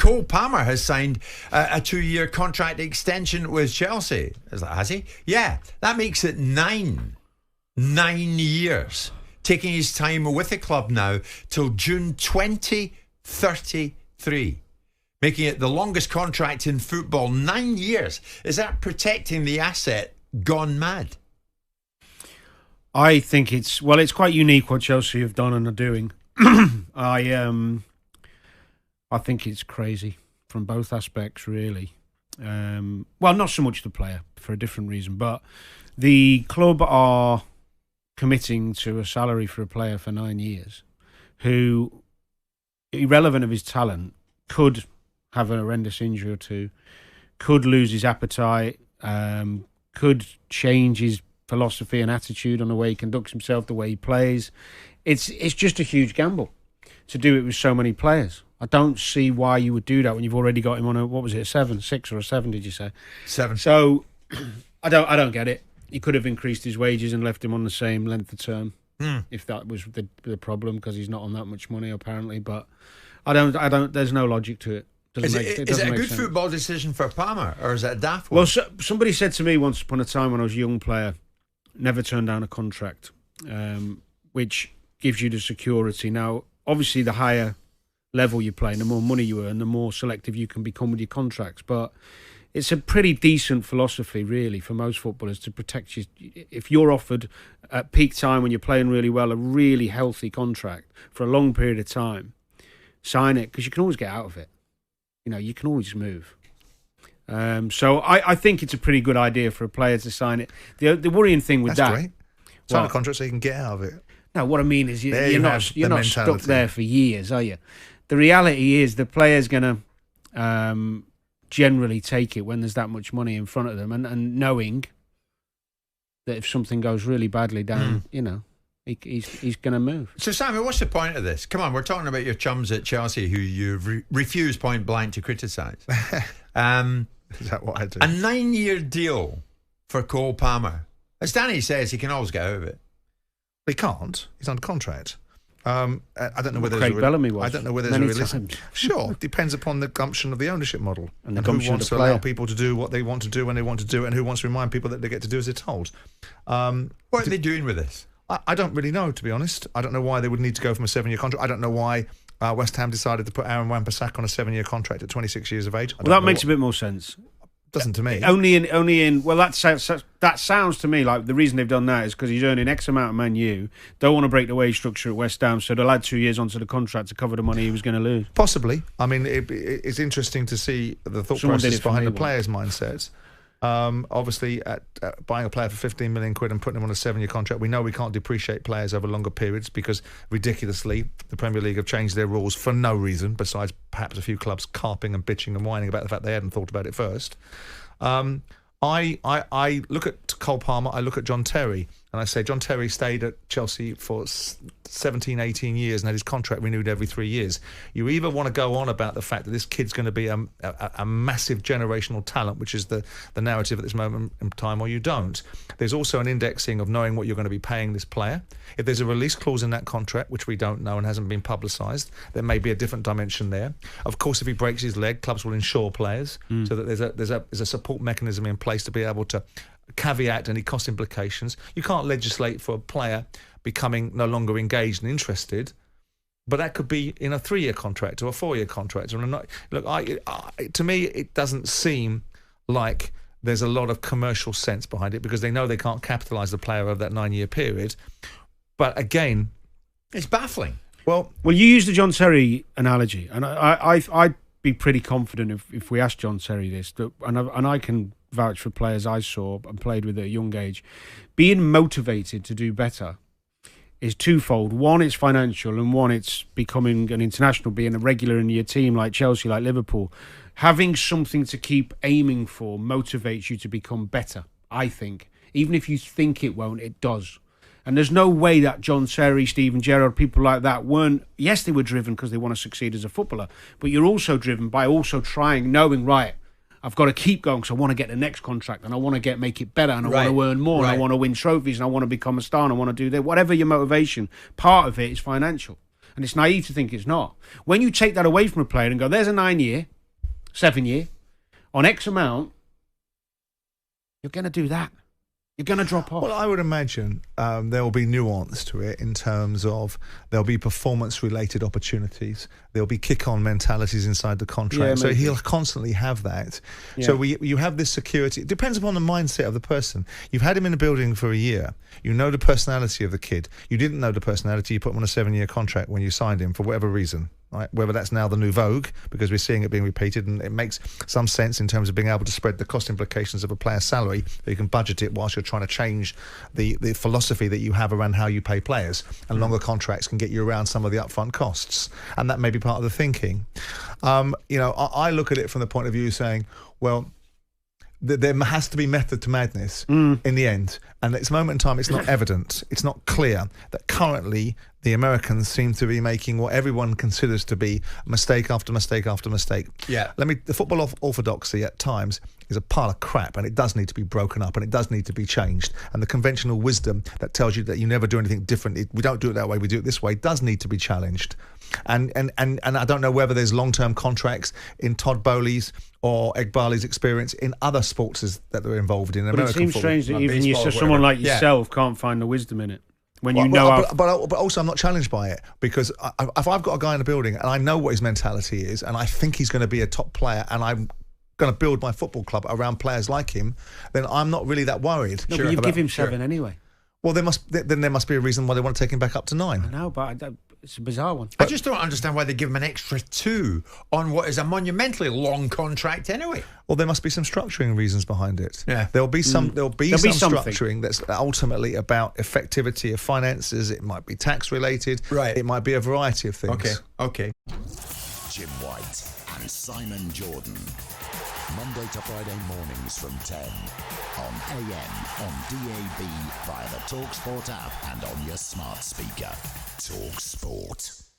Cole Palmer has signed a 2-year contract extension with Chelsea. Has he? Yeah. That makes it 9 years. Taking his time with the club now till June 2033. Making it the longest contract in football. 9 years. Is that protecting the asset gone mad? I think it's quite unique what Chelsea have done and are doing. I think it's crazy from both aspects, really. Not so much the player, for a different reason, but the club are committing to a salary for a player for 9 years who, irrelevant of his talent, could have a horrendous injury or two, could lose his appetite, could change his philosophy and attitude on the way he conducts himself, the way he plays. It's just a huge gamble to do it with so many players. I don't see why you would do that when you've already got him on a 6 or a 7, did you say? 7. So I don't get it. He could have increased his wages and left him on the same length of term if that was the problem, because he's not on that much money apparently. But I don't. There's no logic to it. Is it a good sense. football decision for Palmer, or is it a daft one? Well, somebody said to me once upon a time when I was a young player, never turn down a contract, which gives you the security. Now, obviously, the higher level you play, the more money you earn, the more selective you can become with your contracts. But it's a pretty decent philosophy, really, for most footballers to protect you. If you're offered at peak time when you're playing really well a really healthy contract for a long period of time, sign it, because you can always get out of it. You can always move. So I think it's a pretty good idea for a player to sign it. The worrying thing with That's that... great. Sign a contract so you can get out of it. No, what I mean is you're not stuck there for years, are you? The reality is the player's going to generally take it when there's that much money in front of them, and knowing that if something goes really badly down, he's going to move. So, Simon, what's the point of this? Come on, we're talking about your chums at Chelsea who you refuse point blank to criticise. Is that what I do? A 9-year deal for Cole Palmer. As Danny says, he can always get out of it. He can't. He's under contract. I don't know whether Craig Bellamy was. I don't know whether there's a realistic. Sure, depends upon the gumption of the ownership model and who wants to allow people to do what they want to do when they want to do it, and who wants to remind people that they get to do as they're told. What are they doing with this? I don't really know, to be honest. I don't know why they would need to go from a 7-year contract. I don't know why West Ham decided to put Aaron Wan-Bissaka on a 7-year contract at 26 years of age. Well, that makes a bit more sense. Doesn't to me. Only in. Well, that sounds to me like the reason they've done that is because he's earning X amount of Man U. Don't want to break the wage structure at West Ham, so they'll add 2 years onto the contract to cover the money he was going to lose. Possibly. I mean, it's interesting to see the thought process behind the player's mindsets. Obviously, at buying a player for 15 million quid and putting him on a 7-year contract, we know we can't depreciate players over longer periods because, ridiculously, the Premier League have changed their rules for no reason, besides perhaps a few clubs carping and bitching and whining about the fact they hadn't thought about it first. I look at Cole Palmer, I look at John Terry, and I say John Terry stayed at Chelsea for 17, 18 years and had his contract renewed every 3 years. You either want to go on about the fact that this kid's going to be a massive generational talent, which is the narrative at this moment in time, or you don't. There's also an indexing of knowing what you're going to be paying this player. If there's a release clause in that contract, which we don't know and hasn't been publicised, there may be a different dimension there. Of course, if he breaks his leg, clubs will insure players so that there's a support mechanism in place to be able to caveat any cost implications. You can't legislate for a player becoming no longer engaged and interested, but that could be in a 3-year contract or a 4-year contract. To me, it doesn't seem like there's a lot of commercial sense behind it because they know they can't capitalise the player over that 9-year period. But again, it's baffling. Well, you use the John Terry analogy, and I'd be pretty confident if we asked John Terry this, and I can vouch for players I saw and played with at a young age. Being motivated to do better is twofold. One, it's financial, and one, it's becoming an international, being a regular in your team like Chelsea, like Liverpool. Having something to keep aiming for motivates you to become better, I think. Even if you think it won't, it does. And there's no way that John Terry, Steven Gerrard, people like that weren't... Yes, they were driven because they want to succeed as a footballer, but you're also driven by also trying, knowing, right, I've got to keep going because I want to get the next contract and I want to make it better and I want to earn more and I want to win trophies and I want to become a star and I want to do that. Whatever your motivation, part of it is financial. And it's naive to think it's not. When you take that away from a player and go, there's a 9-year, 7 year, on X amount, you're going to do that. You're going to drop off. Well, I would imagine there will be nuance to it in terms of there'll be performance-related opportunities. There'll be kick-on mentalities inside the contract. Yeah, so maybe. he'll constantly have that. Yeah. So you have this security. It depends upon the mindset of the person. You've had him in the building for a year. You know the personality of the kid. You didn't know the personality. You put him on a 7-year contract when you signed him for whatever reason. Right? Whether that's now the new vogue, because we're seeing it being repeated, and it makes some sense in terms of being able to spread the cost implications of a player's salary, so you can budget it whilst you're trying to change the philosophy that you have around how you pay players, and longer contracts can get you around some of the upfront costs, and that may be part of the thinking. I look at it from the point of view saying, well, there has to be method to madness in the end. And at this moment in time, it's not evident, it's not clear that currently the Americans seem to be making what everyone considers to be mistake after mistake after mistake. Yeah. The football orthodoxy at times is a pile of crap, and it does need to be broken up, and it does need to be changed. And the conventional wisdom that tells you that you never do anything different, we don't do it that way, we do it this way, does need to be challenged. And I don't know whether there's long-term contracts in Todd Bowley's or Egbali's experience in other sports that they're involved in. But American it seems football. strange that Like even baseball, someone like whatever. yourself can't find the wisdom in it. When you Well, know how... but also I'm not challenged by it, because if I've got a guy in the building and I know what his mentality is, and I think he's going to be a top player, and I'm going to build my football club around players like him, then I'm not really that worried. No, but you give him 7 anyway. Well, there must be a reason why they want to take him back up to 9. I know, but it's a bizarre one. I just don't understand why they give him an extra 2 on what is a monumentally long contract anyway. Well, there must be some structuring reasons behind it. Yeah. There'll be some something. structuring that's ultimately about effectivity of finances. It might be tax related. Right. It might be a variety of things. Okay. Jim White and Simon Jordan. Monday to Friday mornings from 10 on AM, on DAB, via the talkSPORT app and on your smart speaker. talkSPORT.